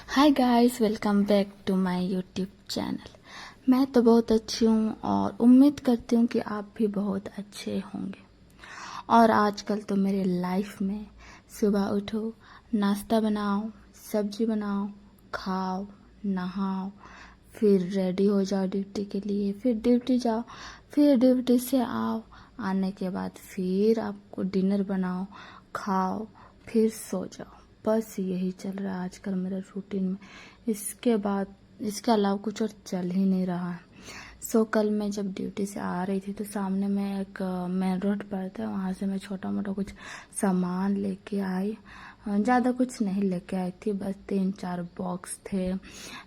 Hi guys, welcome back to my YouTube channel. मैं तो बहुत अच्छी हूँ और उम्मीद करती हूँ कि आप भी बहुत अच्छे होंगे। और आजकल तो मेरे लाइफ में सुबह उठो, नाश्ता बनाओ, सब्जी बनाओ, खाओ, नहाओ, फिर रेडी हो जाओ ड्यूटी के लिए, फिर ड्यूटी जाओ, फिर ड्यूटी से आओ, आने के बाद फिर आपको डिनर बनाओ, खाओ, फिर सो जाओ। बस यही चल रहा है आजकल मेरे रूटीन में। इसके अलावा कुछ और चल ही नहीं रहा है। कल मैं जब ड्यूटी से आ रही थी तो सामने में एक मेन रोड पड़ता है, वहाँ से मैं छोटा मोटा कुछ सामान लेके आई। ज़्यादा कुछ नहीं लेके आई थी, बस 3-4 बॉक्स थे।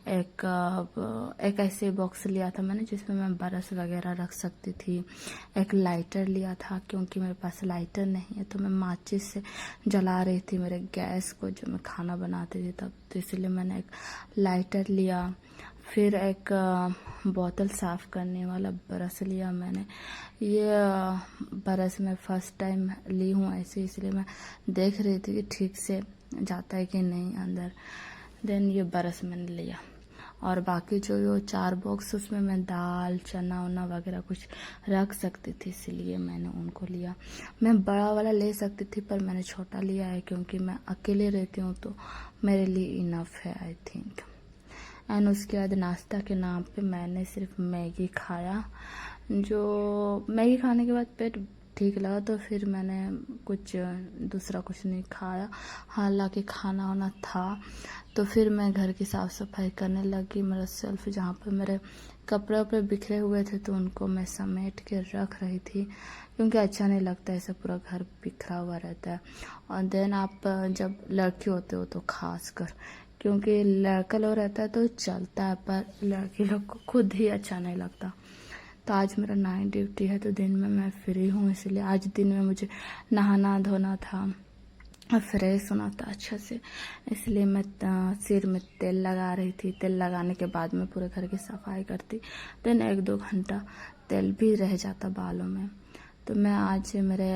एक ऐसे बॉक्स लिया था मैंने जिसमें मैं ब्रश वगैरह रख सकती थी। एक लाइटर लिया था क्योंकि मेरे पास लाइटर नहीं है, तो मैं माचिस से जला रही थी मेरे गैस को जो मैं खाना बनाती थी तब, तो इसलिए मैंने एक लाइटर लिया। फिर एक बोतल साफ़ करने वाला ब्रश लिया मैंने। ये ब्रश मैं फ़र्स्ट टाइम ली हूँ ऐसे, इसलिए मैं देख रही थी कि ठीक से जाता है कि नहीं अंदर। देन ये ब्रश मैंने लिया और बाकी जो 4 बॉक्स उसमें मैं दाल चना उना वगैरह कुछ रख सकती थी, इसलिए मैंने उनको लिया। मैं बड़ा वाला ले सकती थी पर मैंने छोटा लिया है क्योंकि मैं अकेले रहती हूँ, तो मेरे लिए इनफ है आई थिंक। एंड उसके बाद नाश्ता के नाम पे मैंने सिर्फ मैगी खाया। जो मैगी खाने के बाद पेट ठीक लगा, तो फिर मैंने कुछ दूसरा कुछ नहीं खाया। हालांकि खाना वाना था, तो फिर मैं घर की साफ़ सफाई करने लगी। मेरा सेल्फ जहाँ पर मेरे कपड़े वपड़े बिखरे हुए थे तो उनको मैं समेट के रख रही थी, क्योंकि अच्छा नहीं लगता ऐसा पूरा घर बिखरा हुआ रहता है। और देन आप जब लड़की होते हो तो खास कर, क्योंकि लड़का लोग रहता है तो चलता है, पर लड़की लोग को खुद ही अच्छा नहीं लगता। तो आज मेरा नाइट ड्यूटी है, तो दिन में मैं फ्री हूँ, इसलिए आज दिन में मुझे नहाना धोना था और फ्रेश होना था अच्छा से, इसलिए मैं सिर में तेल लगा रही थी। तेल लगाने के बाद मैं पूरे घर की सफाई करती, देन 1-2 घंटा तेल भी रह जाता बालों में। तो मैं आज मेरे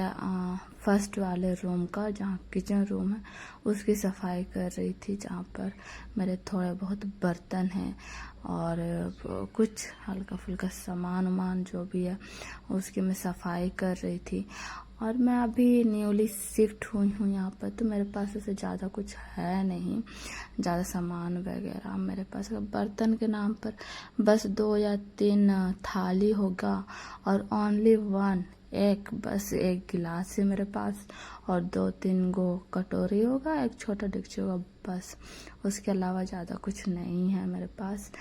फर्स्ट वाले रूम का, जहाँ किचन रूम है, उसकी सफाई कर रही थी, जहाँ पर मेरे थोड़े बहुत बर्तन हैं और कुछ हल्का फुल्का सामान वामान जो भी है उसकी मैं सफाई कर रही थी। और मैं अभी न्यूली शिफ्ट हुई हूँ यहाँ पर, तो मेरे पास ऐसे ज़्यादा कुछ है नहीं, ज़्यादा सामान वगैरह मेरे पास। बर्तन के नाम पर बस 2 या 3 थाली होगा और ओनली 1 बस एक गिलास है मेरे पास, और 2-3 गो कटोरी होगा, एक छोटा डेगची होगा, बस। उसके अलावा ज़्यादा कुछ नहीं है मेरे पास।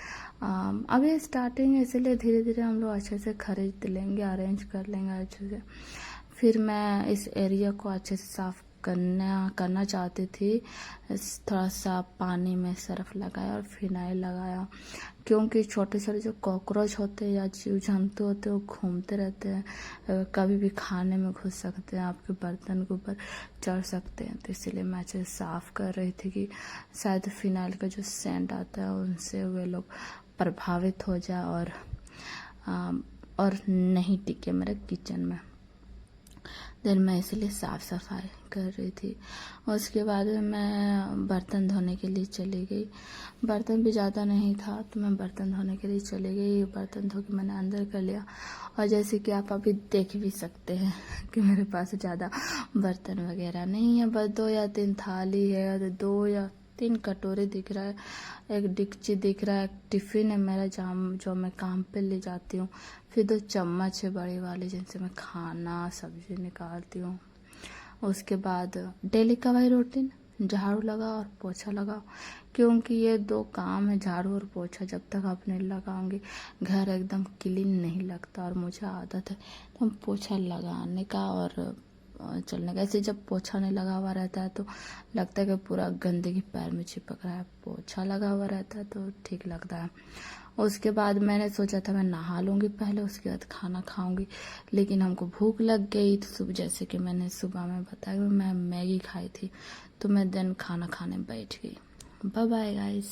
अभी स्टार्टिंग है, इसलिए धीरे धीरे हम लोग अच्छे से खरीद लेंगे, अरेंज कर लेंगे अच्छे से। फिर मैं इस एरिया को अच्छे से साफ़ करना चाहती थी। थोड़ा सा पानी में सर्फ लगाया और फिनाइल लगाया, क्योंकि छोटे छोटे जो कॉकरोच होते हैं या जीव जंतु होते हैं वो घूमते रहते हैं, कभी भी खाने में घुस सकते हैं, आपके बर्तन के ऊपर चढ़ सकते हैं। तो इसीलिए मैं अच्छे से साफ़ कर रही थी कि शायद फिनाइल का जो सेंट आता है उनसे वे लोग प्रभावित हो जाए और नहीं टिके मेरे किचन में। देन मैं इसलिए साफ़ सफाई कर रही थी। उसके बाद मैं बर्तन धोने के लिए चली गई। बर्तन भी ज़्यादा नहीं था, तो मैं बर्तन धोने के लिए चली गई। बर्तन धो के मैंने अंदर कर लिया, और जैसे कि आप अभी देख भी सकते हैं कि मेरे पास ज़्यादा बर्तन वगैरह नहीं है, बस 2 या 3 थाली है, 2 या 3 कटोरे दिख रहा है, एक डिक्ची दिख रहा है, एक टिफ़िन है मेरा जो मैं काम पे ले जाती हूँ, फिर 2 चम्मच है बड़ी वाली जिनसे मैं खाना सब्जी निकालती हूँ। उसके बाद डेली का वही रूटीन, झाड़ू लगाओ और पोछा लगाओ, क्योंकि ये 2 काम है, झाड़ू और पोछा। जब तक आप नहीं लगाओगे घर एकदम क्लीन नहीं लगता, और मुझे आदत है तो पोछा लगाने का और चलने का। ऐसे जब पोछा नहीं लगा हुआ रहता है तो लगता है कि पूरा गंदगी पैर में चिपक रहा है, पोछा लगा हुआ रहता है तो ठीक लगता है। उसके बाद मैंने सोचा था मैं नहा लूँगी पहले, उसके बाद खाना खाऊंगी, लेकिन हमको भूख लग गई। तो सुबह, जैसे कि मैंने सुबह में बताया, मैं मैगी खाई थी, तो मैं देन खाना खाने बैठ गई। Bye bye guys.